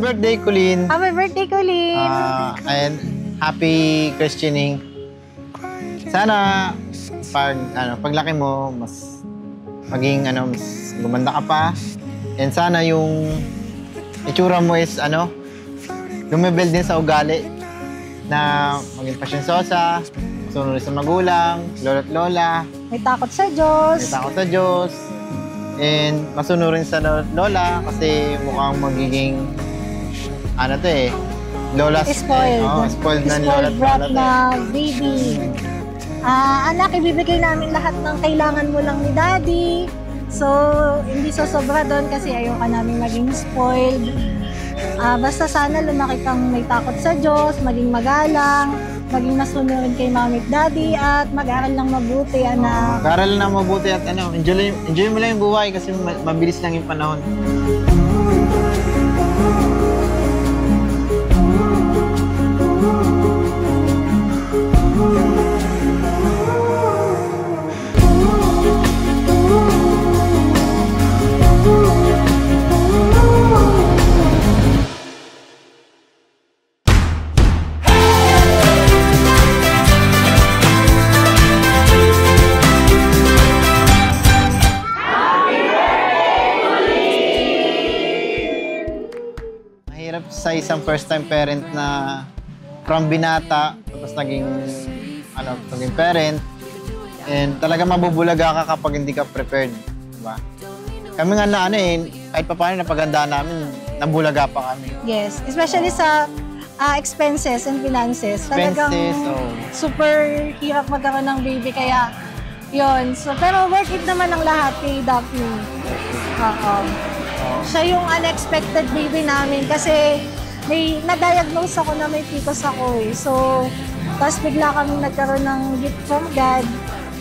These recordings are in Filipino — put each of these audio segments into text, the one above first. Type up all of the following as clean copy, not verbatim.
birthday, Colleen. Happy birthday, Colleen. And happy christening. Sana paglaki mo, mas maging mas gumanda ka pa. And sana yung itsura mo is lumibel din sa ugali na maging pasyensosa, sunod sa magulang, lolo't lola. May takot sa Diyos. May takot sa Diyos. And masunod rin sa lola kasi mukhang magiging lola Spoiled. Spoiled na lola at brat lola. na baby. Anak, ibibigay namin lahat ng kailangan mo lang ni Daddy. So, hindi sosobra doon kasi ayaw ka namin maging spoiled. Basta sana lumaki kang may takot sa Diyos, maging magalang, maging masunod kay Mami at Daddy, at mag-aral ng mabuti, anak. Mag-aral ng mabuti at enjoy mo lang yung buhay kasi mabilis lang yung panahon. Mahirap sa isang first-time parent na from binata, tapos naging parent, and talaga mabubulaga ka kapag hindi ka prepared, diba? Kami nga kahit pa paano napagandaan namin, nabulaga pa kami. Yes, especially sa expenses and finances. Talagang super hirap magkaroon ng baby, kaya yun. So, pero worth it naman ang lahat kay Daphne. Siya yung unexpected baby namin kasi may na-diagnose ako na may PCOS ako eh. So, tapos bigla kami nagkaroon ng gift from God.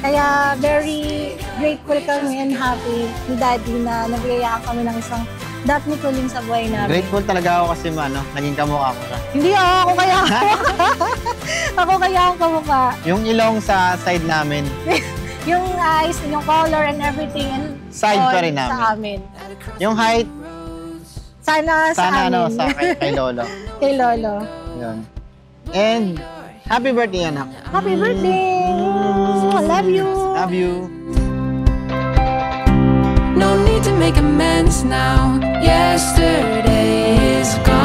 Kaya very grateful kami and happy ni Daddy na nabigayaan kami ng isang Daphne Colleen sa buhay namin. Grateful talaga ako kasi naging kamukha ko siya. Hindi ako kaya ako kaya ang kamukha. Yung ilong sa side namin. Yung eyes, yung color and everything, and Side pa rin namin. sa amin. Yung height, Sana sa amin. sa kay Lolo. Kay Lolo. Yun. And happy birthday, anak. Happy birthday! Love you! Love you. No need to make amends now. Yesterday is gone.